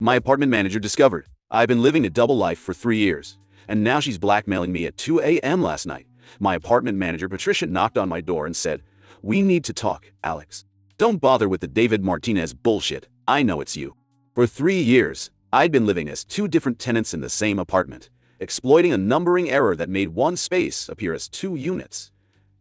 My apartment manager discovered I've been living a double life for 3 years, and now she's blackmailing me at 2 a.m. last night. My apartment manager, Patricia, knocked on my door and said, "We need to talk, Alex. Don't bother with the David Martinez bullshit. I know it's you." For 3 years, I'd been living as 2 different tenants in the same apartment, exploiting a numbering error that made one space appear as 2 units.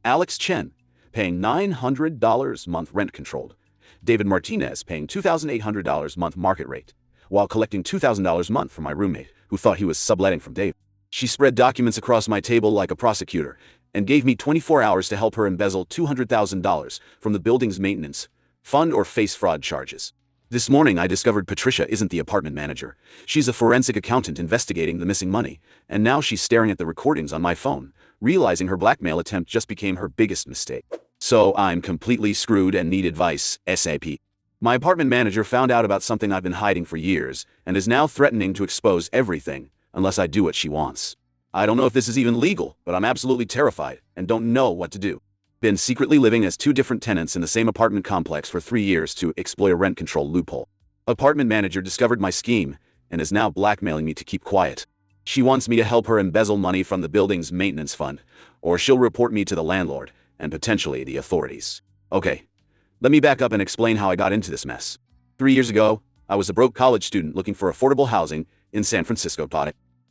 Alex Chen, paying $900 month rent controlled. David Martinez paying $2,800 month market rate, while collecting $2,000 a month from my roommate, who thought he was subletting from David. She spread documents across my table like a prosecutor, and gave me 24 hours to help her embezzle $200,000 from the building's maintenance fund or face fraud charges. This morning I discovered Patricia isn't the apartment manager. She's a forensic accountant investigating the missing money, and now she's staring at the recordings on my phone, realizing her blackmail attempt just became her biggest mistake. So I'm completely screwed and need advice, ASAP. My apartment manager found out about something I've been hiding for years, and is now threatening to expose everything, unless I do what she wants. I don't know if this is even legal, but I'm absolutely terrified, and don't know what to do. Been secretly living as 2 different tenants in the same apartment complex for 3 years to exploit a rent control loophole. Apartment manager discovered my scheme, and is now blackmailing me to keep quiet. She wants me to help her embezzle money from the building's maintenance fund, or she'll report me to the landlord, and potentially the authorities. Okay. Let me back up and explain how I got into this mess. 3 years ago, I was a broke college student looking for affordable housing in San Francisco.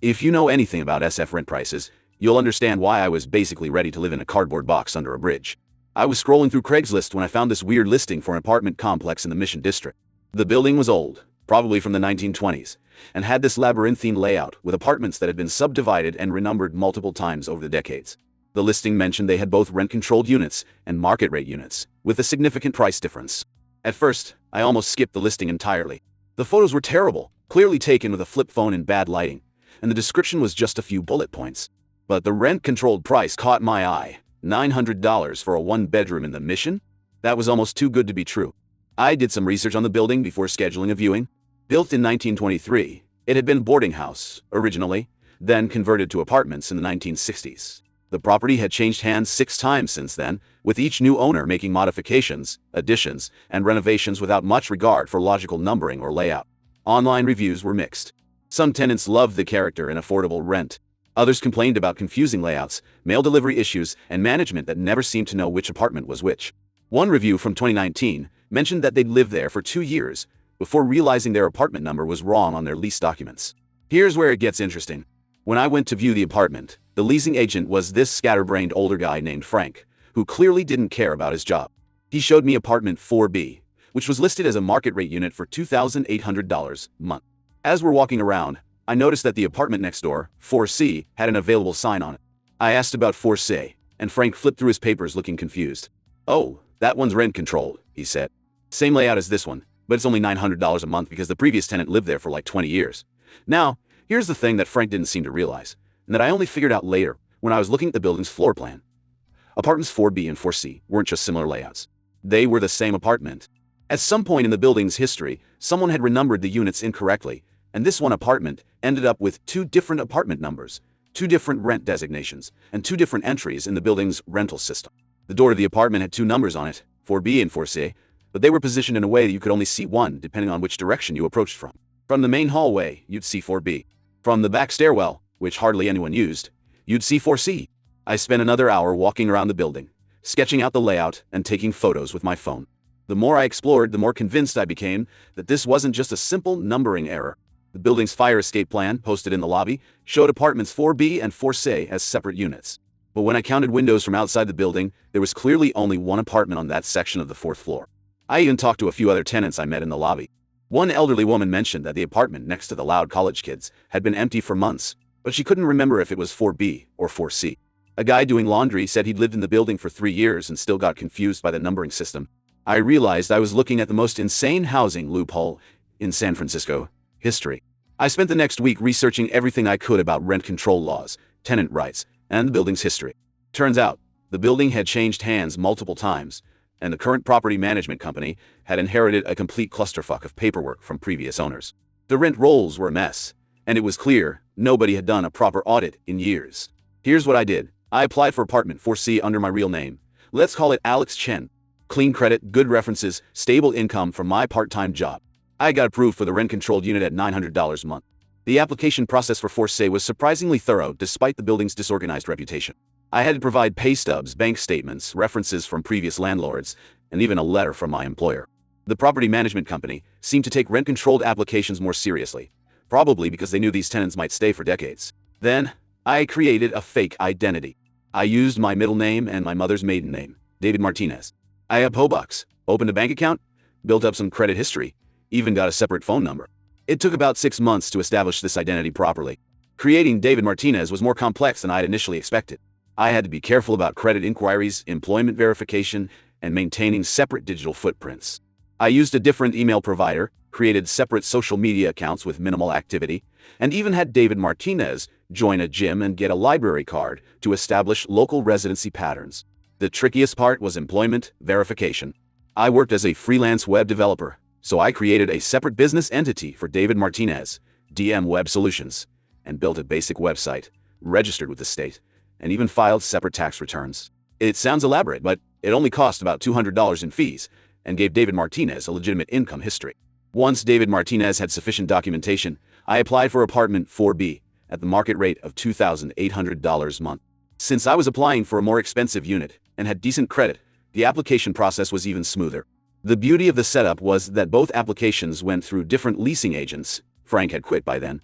If you know anything about SF rent prices, you'll understand why I was basically ready to live in a cardboard box under a bridge. I was scrolling through Craigslist when I found this weird listing for an apartment complex in the Mission District. The building was old, probably from the 1920s, and had this labyrinthine layout with apartments that had been subdivided and renumbered multiple times over the decades. The listing mentioned they had both rent-controlled units and market-rate units, with a significant price difference. At first, I almost skipped the listing entirely. The photos were terrible, clearly taken with a flip phone in bad lighting, and the description was just a few bullet points. But the rent-controlled price caught my eye. $900 for a 1-bedroom in the Mission? That was almost too good to be true. I did some research on the building before scheduling a viewing. Built in 1923, it had been a boarding house, originally, then converted to apartments in the 1960s. The property had changed hands 6 times since then, with each new owner making modifications, additions, and renovations without much regard for logical numbering or layout. Online reviews were mixed. Some tenants loved the character and affordable rent. Others complained about confusing layouts, mail delivery issues, and management that never seemed to know which apartment was which. One review from 2019 mentioned that they'd lived there for 2 years before realizing their apartment number was wrong on their lease documents. Here's where it gets interesting. When I went to view the apartment, the leasing agent was this scatterbrained older guy named Frank, who clearly didn't care about his job. He showed me apartment 4B, which was listed as a market rate unit for $2,800 a month. As we're walking around, I noticed that the apartment next door, 4C, had an available sign on it. I asked about 4C, and Frank flipped through his papers looking confused. "Oh, that one's rent controlled," he said. "Same layout as this one, but it's only $900 a month because the previous tenant lived there for like 20 years. Now, here's the thing that Frank didn't seem to realize, and that I only figured out later when I was looking at the building's floor plan. Apartments 4B and 4C weren't just similar layouts. They were the same apartment. At some point in the building's history, someone had renumbered the units incorrectly, and this one apartment ended up with 2 different apartment numbers, 2 different rent designations, and 2 different entries in the building's rental system. The door to the apartment had 2 numbers on it, 4B and 4C, but they were positioned in a way that you could only see one depending on which direction you approached from. From the main hallway, you'd see 4B. From the back stairwell, which hardly anyone used, you'd see 4C. I spent another hour walking around the building, sketching out the layout and taking photos with my phone. The more I explored, the more convinced I became that this wasn't just a simple numbering error. The building's fire escape plan, posted in the lobby, showed apartments 4B and 4C as separate units. But when I counted windows from outside the building, there was clearly only one apartment on that section of the 4th floor. I even talked to a few other tenants I met in the lobby. One elderly woman mentioned that the apartment next to the loud college kids had been empty for months, but she couldn't remember if it was 4B or 4C. A guy doing laundry said he'd lived in the building for 3 years and still got confused by the numbering system. I realized I was looking at the most insane housing loophole in San Francisco history. I spent the next week researching everything I could about rent control laws, tenant rights, and the building's history. Turns out, the building had changed hands multiple times, and the current property management company had inherited a complete clusterfuck of paperwork from previous owners. The rent rolls were a mess, and it was clear nobody had done a proper audit in years. Here's what I did. I applied for apartment 4C under my real name. Let's call it Alex Chen. Clean credit, good references, stable income from my part-time job. I got approved for the rent-controlled unit at $900 a month. The application process for Force was surprisingly thorough despite the building's disorganized reputation. I had to provide pay stubs, bank statements, references from previous landlords, and even a letter from my employer. The property management company seemed to take rent-controlled applications more seriously, probably because they knew these tenants might stay for decades. Then, I created a fake identity. I used my middle name and my mother's maiden name, David Martinez. I had PO-Bucks, opened a bank account, built up some credit history, even got a separate phone number. It took about 6 months to establish this identity properly. Creating David Martinez was more complex than I had initially expected. I had to be careful about credit inquiries, employment verification, and maintaining separate digital footprints. I used a different email provider, created separate social media accounts with minimal activity, and even had David Martinez join a gym and get a library card to establish local residency patterns. The trickiest part was employment verification. I worked as a freelance web developer, so I created a separate business entity for David Martinez, DM Web Solutions, and built a basic website, registered with the state, and even filed separate tax returns. It sounds elaborate, but it only cost about $200 in fees and gave David Martinez a legitimate income history. Once David Martinez had sufficient documentation, I applied for apartment 4B at the market rate of $2,800 a month. Since I was applying for a more expensive unit and had decent credit, the application process was even smoother. The beauty of the setup was that both applications went through different leasing agents. Frank had quit by then.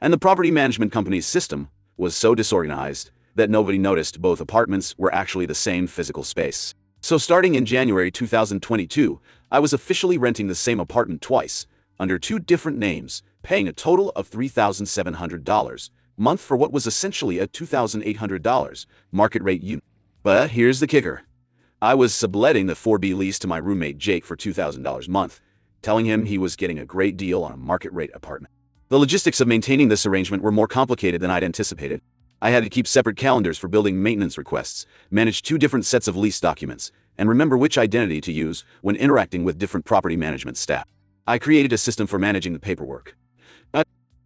And the property management company's system was so disorganized that nobody noticed both apartments were actually the same physical space. So starting in January 2022, I was officially renting the same apartment twice, under 2 different names, paying a total of $3,700 a month for what was essentially a $2,800 market rate unit. But here's the kicker. I was subletting the 4B lease to my roommate Jake for $2,000 a month, telling him he was getting a great deal on a market rate apartment. The logistics of maintaining this arrangement were more complicated than I'd anticipated. I had to keep separate calendars for building maintenance requests, manage 2 different sets of lease documents, and remember which identity to use when interacting with different property management staff. I created a system for managing the paperwork.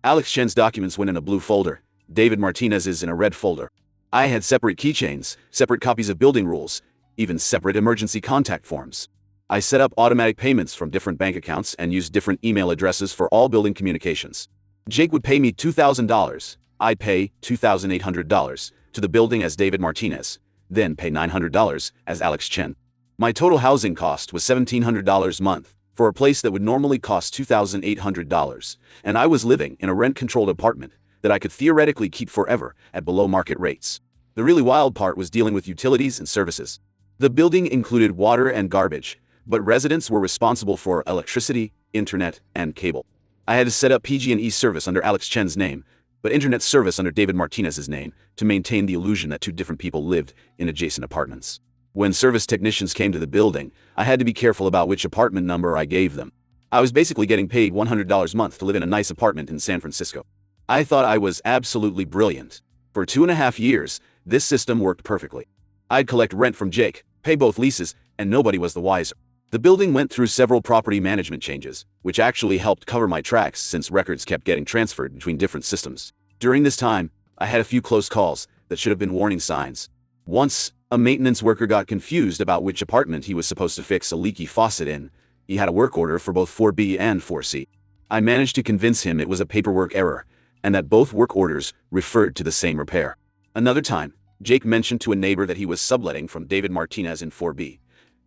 Alex Chen's documents went in a blue folder, David Martinez's in a red folder. I had separate keychains, separate copies of building rules, even separate emergency contact forms. I set up automatic payments from different bank accounts and used different email addresses for all building communications. Jake would pay me $2,000. I'd pay $2,800 to the building as David Martinez, then pay $900 as Alex Chen. My total housing cost was $1,700 a month for a place that would normally cost $2,800, and I was living in a rent-controlled apartment that I could theoretically keep forever at below market rates. The really wild part was dealing with utilities and services. The building included water and garbage, but residents were responsible for electricity, internet, and cable. I had to set up PG&E service under Alex Chen's name, but internet service under David Martinez's name to maintain the illusion that 2 different people lived in adjacent apartments. When service technicians came to the building, I had to be careful about which apartment number I gave them. I was basically getting paid $100 a month to live in a nice apartment in San Francisco. I thought I was absolutely brilliant. For 2.5 years, this system worked perfectly. I'd collect rent from Jake, pay both leases, and nobody was the wiser. The building went through several property management changes, which actually helped cover my tracks since records kept getting transferred between different systems. During this time, I had a few close calls that should have been warning signs. Once, a maintenance worker got confused about which apartment he was supposed to fix a leaky faucet in. He had a work order for both 4B and 4C. I managed to convince him it was a paperwork error, and that both work orders referred to the same repair. Another time, Jake mentioned to a neighbor that he was subletting from David Martinez in 4B,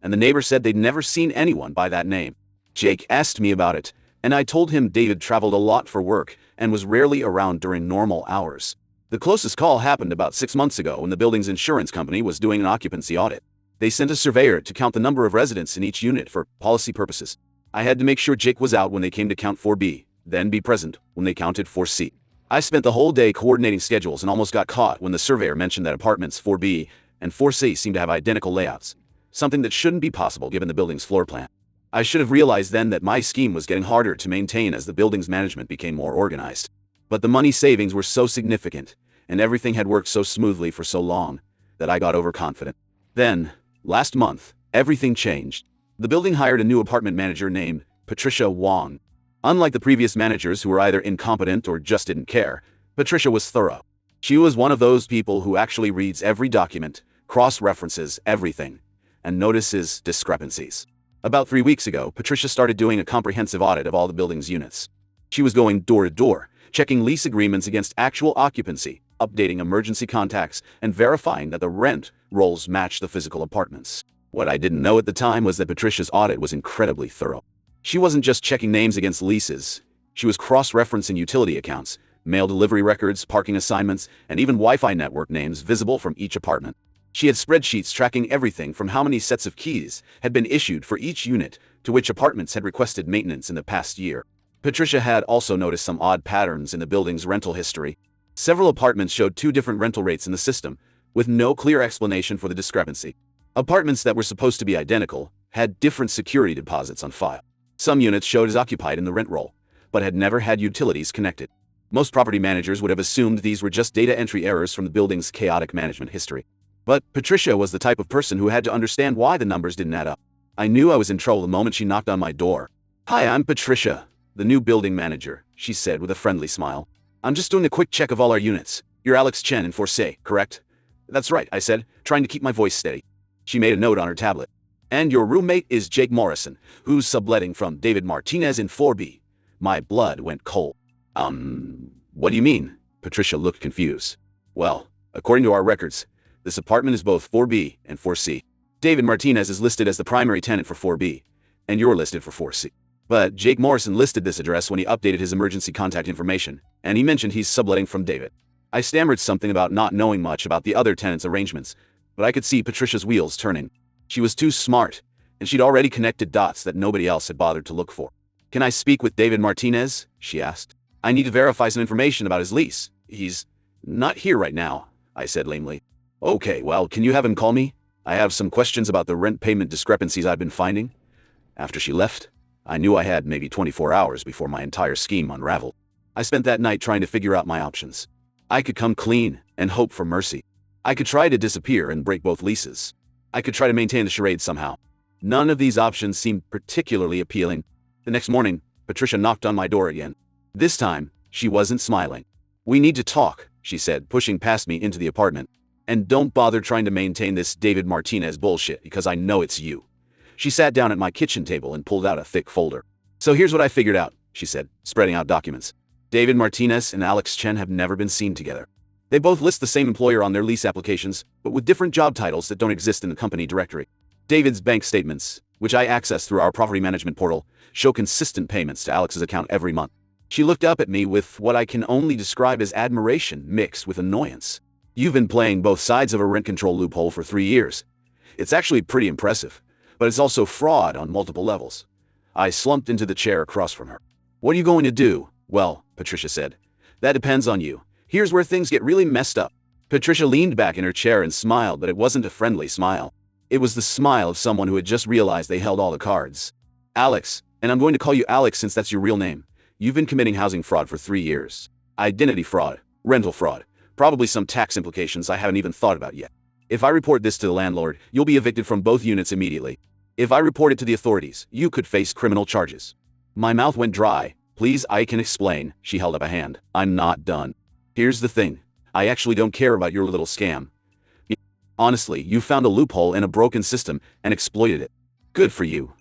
and the neighbor said they'd never seen anyone by that name. Jake asked me about it, and I told him David traveled a lot for work and was rarely around during normal hours. The closest call happened about 6 months ago when the building's insurance company was doing an occupancy audit. They sent a surveyor to count the number of residents in each unit for policy purposes. I had to make sure Jake was out when they came to count 4B, then be present when they counted 4C. I spent the whole day coordinating schedules and almost got caught when the surveyor mentioned that apartments 4B and 4C seemed to have identical layouts, something that shouldn't be possible given the building's floor plan. I should have realized then that my scheme was getting harder to maintain as the building's management became more organized. But the money savings were so significant, and everything had worked so smoothly for so long, that I got overconfident. Then, last month, everything changed. The building hired a new apartment manager named Patricia Wong. Unlike the previous managers who were either incompetent or just didn't care, Patricia was thorough. She was one of those people who actually reads every document, cross-references everything, and notices discrepancies. About 3 weeks ago, Patricia started doing a comprehensive audit of all the building's units. She was going door to door, checking lease agreements against actual occupancy, updating emergency contacts, and verifying that the rent rolls matched the physical apartments. What I didn't know at the time was that Patricia's audit was incredibly thorough. She wasn't just checking names against leases. She was cross-referencing utility accounts, mail delivery records, parking assignments, and even Wi-Fi network names visible from each apartment. She had spreadsheets tracking everything from how many sets of keys had been issued for each unit to which apartments had requested maintenance in the past year. Patricia had also noticed some odd patterns in the building's rental history. Several apartments showed 2 different rental rates in the system, with no clear explanation for the discrepancy. Apartments that were supposed to be identical had different security deposits on file. Some units showed as occupied in the rent roll, but had never had utilities connected. Most property managers would have assumed these were just data entry errors from the building's chaotic management history. But Patricia was the type of person who had to understand why the numbers didn't add up. I knew I was in trouble the moment she knocked on my door. "Hi, I'm Patricia, the new building manager," she said with a friendly smile. "I'm just doing a quick check of all our units. You're Alex Chen in Forse, correct?" "That's right," I said, trying to keep my voice steady. She made a note on her tablet. "And your roommate is Jake Morrison, who's subletting from David Martinez in 4B. My blood went cold. What do you mean?" Patricia looked confused. "Well, according to our records, this apartment is both 4B and 4C. David Martinez is listed as the primary tenant for 4B, and you're listed for 4C. But Jake Morrison listed this address when he updated his emergency contact information, and he mentioned he's subletting from David." I stammered something about not knowing much about the other tenants' arrangements, but I could see Patricia's wheels turning. She was too smart, and she'd already connected dots that nobody else had bothered to look for. "Can I speak with David Martinez?" she asked. "I need to verify some information about his lease. He's not here right now," I said lamely. "Okay, well, can you have him call me? I have some questions about the rent payment discrepancies I've been finding." After she left, I knew I had maybe 24 hours before my entire scheme unraveled. I spent that night trying to figure out my options. I could come clean and hope for mercy. I could try to disappear and break both leases. I could try to maintain the charade somehow. None of these options seemed particularly appealing. The next morning, Patricia knocked on my door again. This time, she wasn't smiling. "We need to talk," she said, pushing past me into the apartment. "And don't bother trying to maintain this David Martinez bullshit, because I know it's you." She sat down at my kitchen table and pulled out a thick folder. "So here's what I figured out," she said, spreading out documents. "David Martinez and Alex Chen have never been seen together. They both list the same employer on their lease applications, but with different job titles that don't exist in the company directory. David's bank statements, which I access through our property management portal, show consistent payments to Alex's account every month." She looked up at me with what I can only describe as admiration mixed with annoyance. "You've been playing both sides of a rent control loophole for 3 years. It's actually pretty impressive, but it's also fraud on multiple levels." I slumped into the chair across from her. "What are you going to do?" "Well," Patricia said, "that depends on you. Here's where things get really messed up." Patricia leaned back in her chair and smiled, but it wasn't a friendly smile. It was the smile of someone who had just realized they held all the cards. "Alex, and I'm going to call you Alex since that's your real name. You've been committing housing fraud for 3 years. Identity fraud, rental fraud, probably some tax implications I haven't even thought about yet. If I report this to the landlord, you'll be evicted from both units immediately. If I report it to the authorities, you could face criminal charges." My mouth went dry. "Please, I can explain." She held up a hand. "I'm not done. Here's the thing. I actually don't care about your little scam. Honestly, you found a loophole in a broken system and exploited it. Good for you.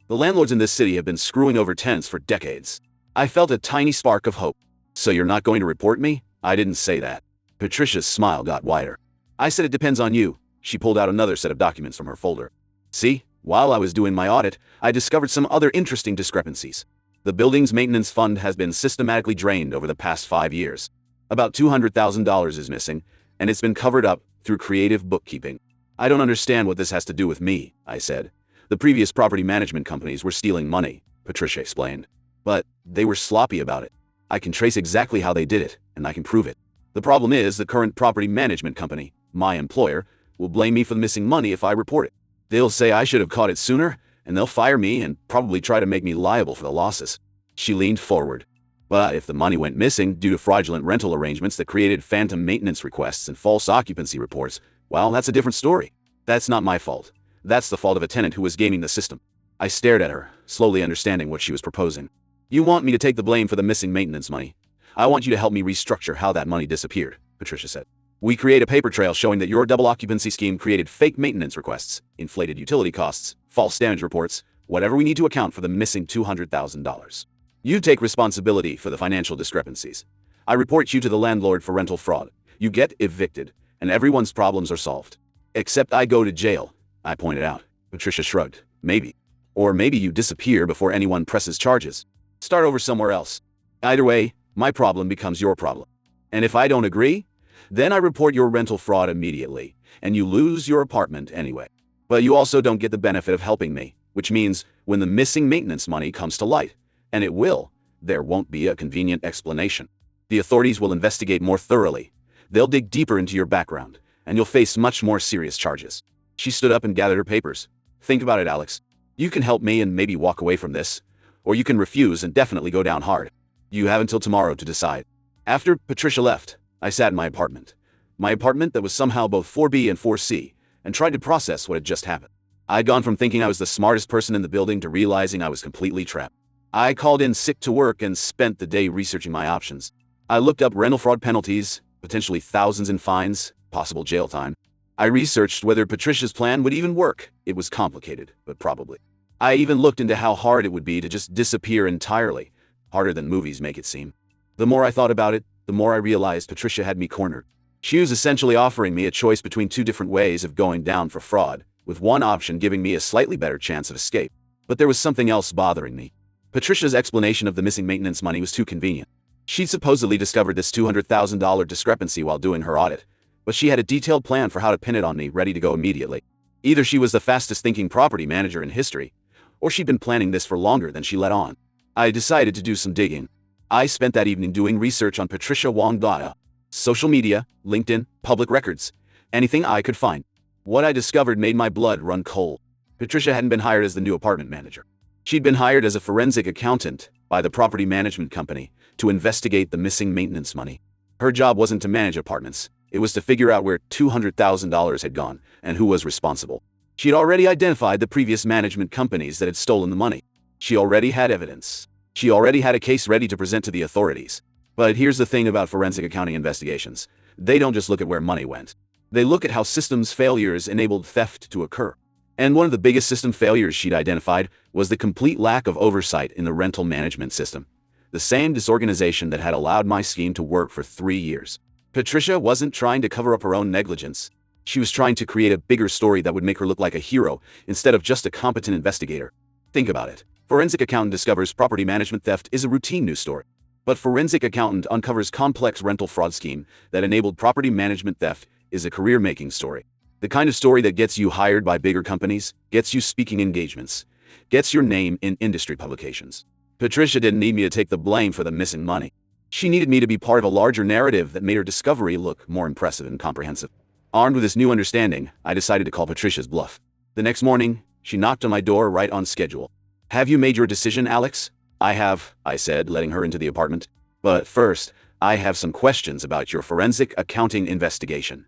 The landlords in this city have been screwing over tenants for decades." I felt a tiny spark of hope. "So you're not going to report me?" "I didn't say that." Patricia's smile got wider. "I said it depends on you." She pulled out another set of documents from her folder. "See, while I was doing my audit, I discovered some other interesting discrepancies. The building's maintenance fund has been systematically drained over the past 5 years. About $200,000 is missing, and it's been covered up through creative bookkeeping. I don't understand what this has to do with me," I said. "The previous property management companies were stealing money," Patricia explained. "But they were sloppy about it. I can trace exactly how they did it, and I can prove it. The problem is the current property management company, my employer, will blame me for the missing money if I report it. They'll say I should have caught it sooner, and they'll fire me and probably try to make me liable for the losses." She leaned forward. "But if the money went missing due to fraudulent rental arrangements that created phantom maintenance requests and false occupancy reports, well, that's a different story. That's not my fault. That's the fault of a tenant who was gaming the system." I stared at her, slowly understanding what she was proposing. "You want me to take the blame for the missing maintenance money? I want you to help me restructure how that money disappeared," Patricia said. "We create a paper trail showing that your double occupancy scheme created fake maintenance requests, inflated utility costs, false damage reports, whatever we need to account for the missing $200,000. You take responsibility for the financial discrepancies. I report you to the landlord for rental fraud. You get evicted, and everyone's problems are solved. Except I go to jail, I pointed out. Patricia shrugged. Maybe. Or maybe you disappear before anyone presses charges. Start over somewhere else. Either way, my problem becomes your problem. And if I don't agree, then I report your rental fraud immediately, and you lose your apartment anyway. But you also don't get the benefit of helping me, which means when the missing maintenance money comes to light, and it will, there won't be a convenient explanation. The authorities will investigate more thoroughly. They'll dig deeper into your background, and you'll face much more serious charges. She stood up and gathered her papers. Think about it, Alex. You can help me and maybe walk away from this, or you can refuse and definitely go down hard. You have until tomorrow to decide. After Patricia left, I sat in my apartment. My apartment that was somehow both 4B and 4C, and tried to process what had just happened. I'd gone from thinking I was the smartest person in the building to realizing I was completely trapped. I called in sick to work and spent the day researching my options. I looked up rental fraud penalties, potentially thousands in fines, possible jail time. I researched whether Patricia's plan would even work. It was complicated, but probably. I even looked into how hard it would be to just disappear entirely, harder than movies make it seem. The more I thought about it, the more I realized Patricia had me cornered. She was essentially offering me a choice between two different ways of going down for fraud, with one option giving me a slightly better chance of escape. But there was something else bothering me. Patricia's explanation of the missing maintenance money was too convenient. She'd supposedly discovered this $200,000 discrepancy while doing her audit, but she had a detailed plan for how to pin it on me, ready to go immediately. Either she was the fastest-thinking property manager in history, or she'd been planning this for longer than she let on. I decided to do some digging. I spent that evening doing research on Patricia Wong Dada. Social media, LinkedIn, public records, anything I could find. What I discovered made my blood run cold. Patricia hadn't been hired as the new apartment manager. She'd been hired as a forensic accountant by the property management company to investigate the missing maintenance money. Her job wasn't to manage apartments. It was to figure out where $200,000 had gone and who was responsible. She'd already identified the previous management companies that had stolen the money. She already had evidence. She already had a case ready to present to the authorities. But here's the thing about forensic accounting investigations. They don't just look at where money went. They look at how systems failures enabled theft to occur. And one of the biggest system failures she'd identified was the complete lack of oversight in the rental management system. The same disorganization that had allowed my scheme to work for 3 years. Patricia wasn't trying to cover up her own negligence. She was trying to create a bigger story that would make her look like a hero instead of just a competent investigator. Think about it. Forensic accountant discovers property management theft is a routine news story. But forensic accountant uncovers complex rental fraud scheme that enabled property management theft is a career-making story. The kind of story that gets you hired by bigger companies, gets you speaking engagements, gets your name in industry publications. Patricia didn't need me to take the blame for the missing money. She needed me to be part of a larger narrative that made her discovery look more impressive and comprehensive. Armed with this new understanding, I decided to call Patricia's bluff. The next morning, she knocked on my door right on schedule. "Have you made your decision, Alex?" "I have," I said, letting her into the apartment. "But first, I have some questions about your forensic accounting investigation."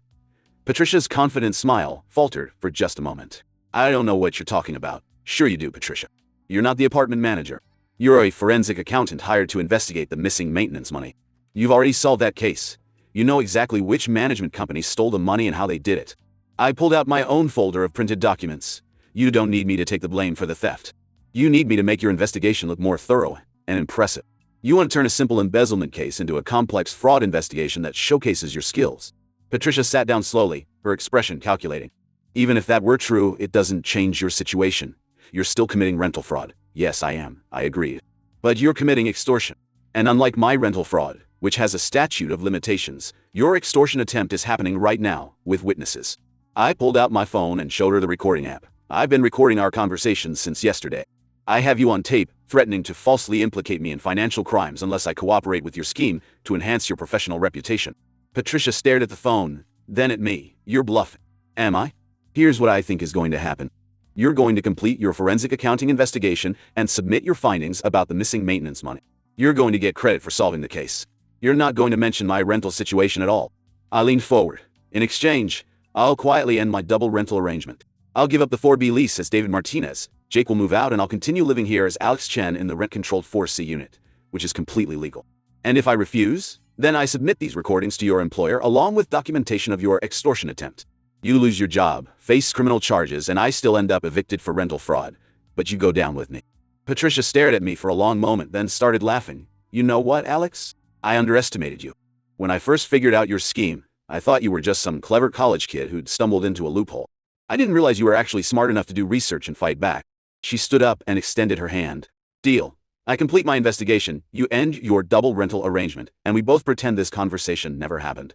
Patricia's confident smile faltered for just a moment. "I don't know what you're talking about." "Sure you do, Patricia. You're not the apartment manager. You're a forensic accountant hired to investigate the missing maintenance money. You've already solved that case. You know exactly which management company stole the money and how they did it." I pulled out my own folder of printed documents. "You don't need me to take the blame for the theft. You need me to make your investigation look more thorough and impressive. You want to turn a simple embezzlement case into a complex fraud investigation that showcases your skills." Patricia sat down slowly, her expression calculating. "Even if that were true, it doesn't change your situation. You're still committing rental fraud." "Yes, I am," I agreed. "But you're committing extortion. And unlike my rental fraud, which has a statute of limitations, your extortion attempt is happening right now, with witnesses." I pulled out my phone and showed her the recording app. "I've been recording our conversations since yesterday. I have you on tape, threatening to falsely implicate me in financial crimes unless I cooperate with your scheme to enhance your professional reputation." Patricia stared at the phone, then at me. "You're bluffing." "Am I?" "Here's what I think is going to happen. You're going to complete your forensic accounting investigation and submit your findings about the missing maintenance money. You're going to get credit for solving the case. You're not going to mention my rental situation at all." I leaned forward. "In exchange, I'll quietly end my double rental arrangement. I'll give up the 4B lease as David Martinez. Jake will move out and I'll continue living here as Alex Chen in the rent-controlled 4C unit, which is completely legal. And if I refuse, then I submit these recordings to your employer along with documentation of your extortion attempt. You lose your job, face criminal charges, and I still end up evicted for rental fraud. but you go down with me." Patricia stared at me for a long moment, then started laughing. "You know what, Alex? I underestimated you. When I first figured out your scheme, I thought you were just some clever college kid who'd stumbled into a loophole. I didn't realize you were actually smart enough to do research and fight back." She stood up and extended her hand. "Deal. I complete my investigation, you end your double rental arrangement, and we both pretend this conversation never happened."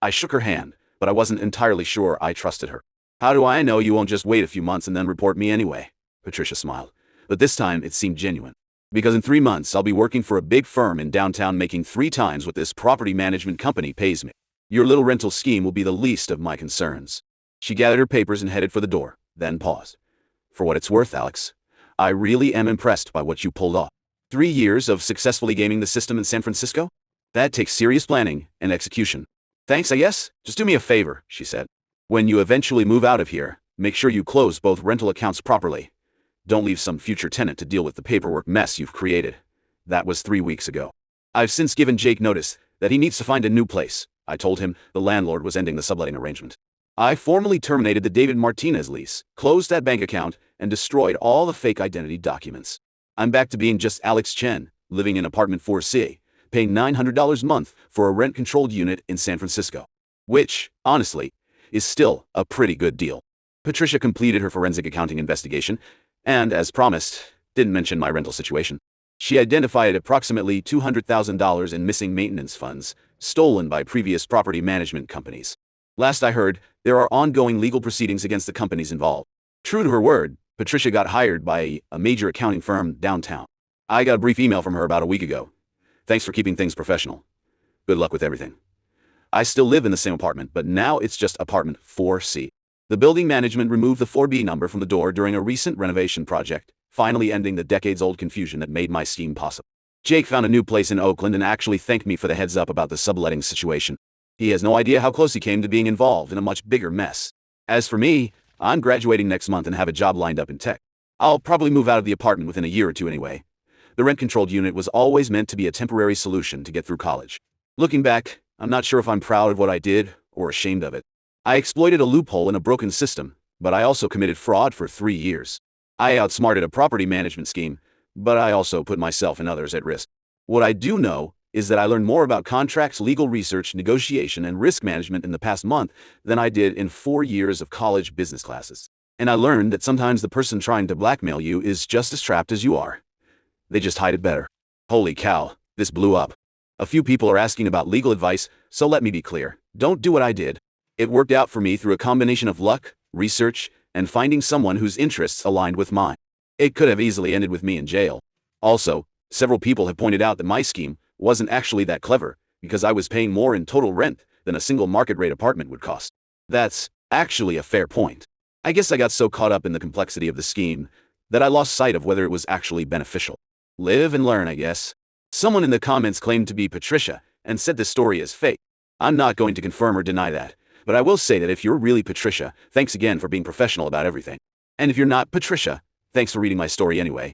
I shook her hand, but I wasn't entirely sure I trusted her. "How do I know you won't just wait a few months and then report me anyway?" Patricia smiled, but this time it seemed genuine. "Because in 3 months I'll be working for a big firm in downtown making 3 times what this property management company pays me. Your little rental scheme will be the least of my concerns." She gathered her papers and headed for the door, then paused. "For what it's worth, Alex, I really am impressed by what you pulled off. 3 years of successfully gaming the system in San Francisco? That takes serious planning and execution." "Thanks, I guess. Just do me a favor," she said. "When you eventually move out of here, make sure you close both rental accounts properly. Don't leave some future tenant to deal with the paperwork mess you've created." That was 3 weeks ago. "I've since given Jake notice that he needs to find a new place," I told him. The landlord was ending the subletting arrangement. "I formally terminated the David Martinez lease, closed that bank account, and destroyed all the fake identity documents. I'm back to being just Alex Chen, living in apartment 4C, paying $900 a month for a rent-controlled unit in San Francisco. Which, honestly, is still a pretty good deal." Patricia completed her forensic accounting investigation, and, as promised, didn't mention my rental situation. She identified approximately $200,000 in missing maintenance funds, stolen by previous property management companies. Last I heard, there are ongoing legal proceedings against the companies involved. True to her word, Patricia got hired by a major accounting firm downtown. I got a brief email from her about a week ago. "Thanks for keeping things professional. Good luck with everything." I still live in the same apartment, but now it's just apartment 4C. The building management removed the 4B number from the door during a recent renovation project, finally ending the decades-old confusion that made my scheme possible. Jake found a new place in Oakland and actually thanked me for the heads up about the subletting situation. He has no idea how close he came to being involved in a much bigger mess. As for me, I'm graduating next month and have a job lined up in tech. I'll probably move out of the apartment within a year or two anyway. The rent-controlled unit was always meant to be a temporary solution to get through college. Looking back, I'm not sure if I'm proud of what I did or ashamed of it. I exploited a loophole in a broken system, but I also committed fraud for 3 years. I outsmarted a property management scheme, but I also put myself and others at risk. What I do know is that I learned more about contracts, legal research, negotiation, and risk management in the past month than I did in 4 years of college business classes. And I learned that sometimes the person trying to blackmail you is just as trapped as you are. They just hide it better. Holy cow, this blew up. A few people are asking about legal advice, so let me be clear. Don't do what I did. It worked out for me through a combination of luck, research, and finding someone whose interests aligned with mine. It could have easily ended with me in jail. Also, several people have pointed out that my scheme wasn't actually that clever, because I was paying more in total rent than a single market-rate apartment would cost. That's actually a fair point. I guess I got so caught up in the complexity of the scheme that I lost sight of whether it was actually beneficial. Live and learn, I guess. Someone in the comments claimed to be Patricia and said this story is fake. I'm not going to confirm or deny that, but I will say that if you're really Patricia, thanks again for being professional about everything. And if you're not Patricia, thanks for reading my story anyway.